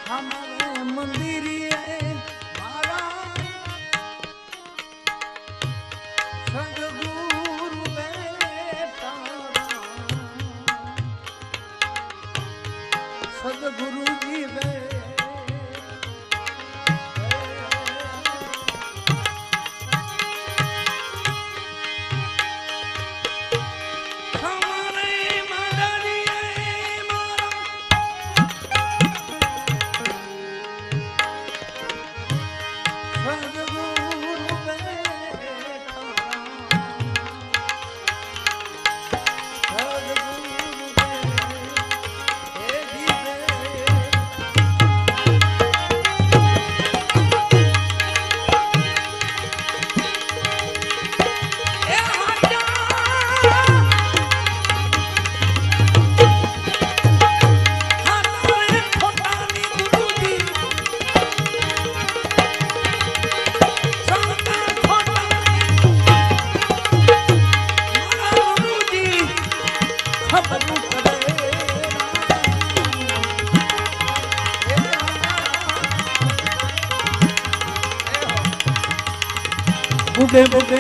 हमारे मंदिरिए मारा सदगुरु बेटा सदगुरु जी बे बुढ़े बुढ़े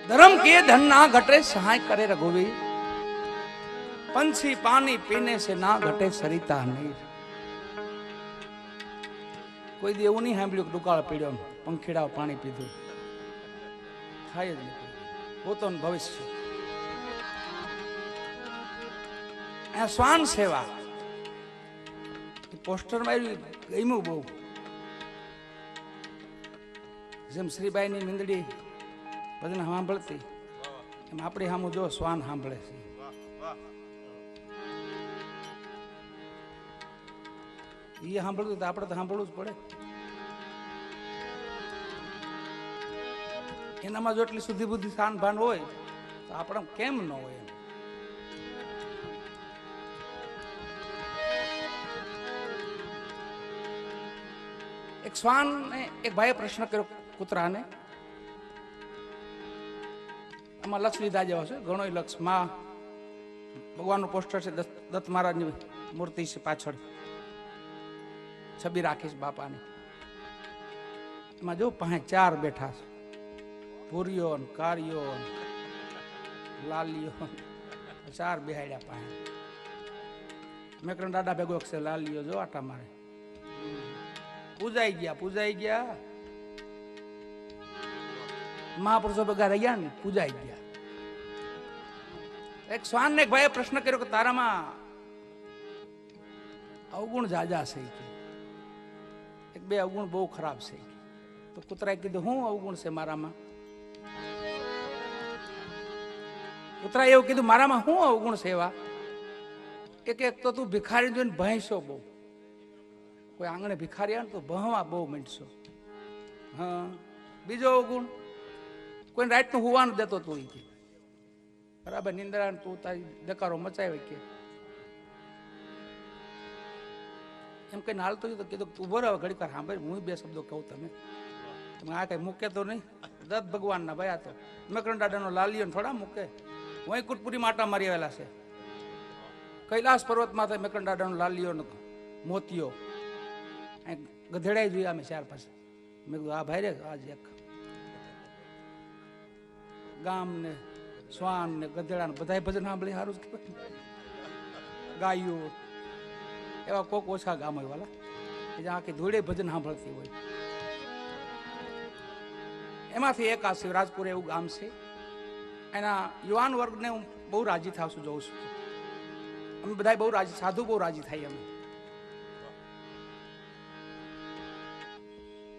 धर्म के धन ना घटे सहाय करे रघुवीर, पंछी पानी पीने से ना घटे सरिता नीर। कोई दी એવું નહીં સાંભળ્યું કે દુકાળ પીડ્યો પંખીડા પાણી પીધું, થાય જ નહીં પોતાનું ભવિષ્ય. આ શ્વાન સેવા પોસ્ટર માં ગમ્યું બહુ. જેમ શ્રીબાઈ ની મીંદડી ભજન સાંભળતી એમ આપણી સામું જો શ્વાન સાંભળે છે. એ સાંભળતું તો આપણે તો સાંભળવું જ પડે. એનામાં જો એટલી સુધી બુદ્ધિ શાન ભાન હોય તો આપણે કેમ ન હોય. એક શ્વાન ને એક ભાઈએ પ્રશ્ન કર્યો કૂતરાને. આમાં લક્ષ લીધા જેવા છે, ઘણો લક્ષ. માં ભગવાનનું પોસ્ટર છે, દત્ત મહારાજની મૂર્તિ છે પાછળ, છબી રાખીશ બાપાની. એમાં જો પાસે 4 બેઠા છે, ભૂરીઓ કારિયો લાલીઓ, 4 બેહાડ્યા પાસે. મેકરણ દાદા ભેગો છે લાલીઓ, જો આટા મારે. પૂજાઈ ગયા મહાપુરુષો ભેગા રહ્યા ને, પૂજાઈ ગયા. એક શ્વાન ને એક ભાઈએ પ્રશ્ન કર્યો કે તારામાં અવગુણ જાજા છે કે એક બે અવગુણ બહુ ખરાબ છે. તો કૂતરાએ કીધું હું અવગુણ છે મારામાં? કૂતરાએ એવું કીધું મારામાં હું અવગુણ છે એવા? એક તો તું ભિખારી જોઈને ભેંસો બહુ, કોઈ આંગણે ભિખારી આવે ને તો ભણવા બહુ મીંડશો. હા, બીજો અવગુણ કોઈ રાત નું હોવાનું દેતો તું કે બરાબર નિંદ્રા તું તારી દકારો મચાવે કે એમ કઈ હાલતો તો કીધું તું ઉભો રહો ઘડીક વાર સાંભળ, હું 2 શબ્દો કહું. તમે આ કઈ મૂકે તો નહીં. દત્ત ભગવાન ના ભાઈ આ તો મેકરણ દાદાનો લાલીઓ થોડા મૂકે. હું કુટપુરી માટા મારી આવેલા છે. કૈલાસ પર્વતમાં થાય મેકરણ દાદાનો લાલીઓ મોતીઓ ગધેડાઈ જોયા અમે 4 પાસે. મેં કીધું આ ભાઈ રે આજ એક ગામ ને શ્વાન ને ગધેડા ને બધા ભજન સાંભળી સારું જ કહેવાય. ગાયો એવા કોક ઓછા ગામ હોય વાલા જ્યાં આખી ધૂળે ભજન સાંભળતી હોય. એમાંથી એક આ શિવરાજપુર એવું ગામ છે. એના યુવાન વર્ગને હું બહુ રાજી થાવ છું, જોઉં છું. અમે બધા બહુ રાજી, સાધુ બહુ રાજી થાય. અમે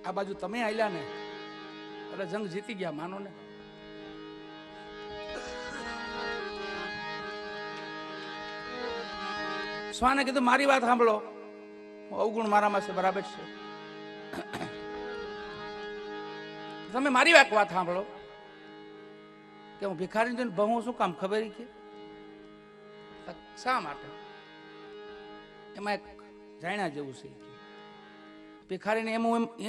આ બાજુ તમે આલ્યા ને એટલે જંગ જીતી ગયા માનો ને. શ્વાને કીધું મારી વાત સાંભળો, અવગુણ મારામાં છે બરાબર છે, તમે મારી વાત સાંભળો કે હું ભિખારી જોઈને ભણું શું કામ ખબર કે શા માટે? એમાં એક જાણ્યા જેવું છે. ભિખારીને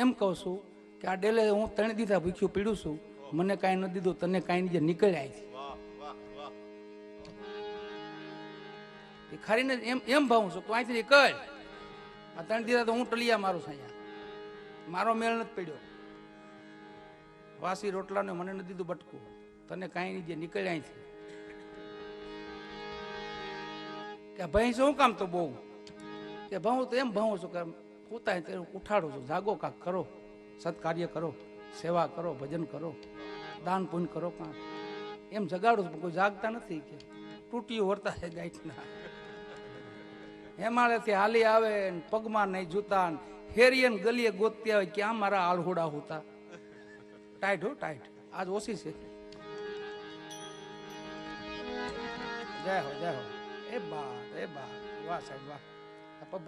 એમ કહું છું કે આ ડેલે હું 3 દીધા ભૂખ્યું પીડું છું, મને કાંઈ ન દીધું, તને કાંઈ નહીં, નીકળ્યા છે. ભિખારીને એમ ભાવું છું તું અહીંથી નીકળ, આ 3 દીધા તો હું ટલિયા મારું છું, અહીંયા મારો મેળ નથી પડ્યો. વાસી રોટલાને મને નથી દીધું બટકું, તને કાંઈ નહીં, જે નીકળ્યા અહીંથી. કે ભાઈ શું કામ તો બહુ કે ભાવું તો એમ ભાવું છું કે પોતા ઉઠાડો છો, જાગો કાંક કરો, સત્કાર્ય કરો, સેવા કરો, ભજન કરો, દાન પુણ્ય કરો કાંક એમ જગાડું છું. કોઈ જાગતા નથી કે તૂટીયું વર્તા છે ગાંઠના. હેમાળેથી હાલી આવે પગમાં નહીં જૂતા, હેરીએ ગલીએ ગોતતી આવે, ક્યાં મારા આળહોડા હોતા. ટાઈટ હો ટાઈટ, આજ ઓછી છે. જય હો જય હો. એ બા વાહ સાહેબ વાહ. પપ્પા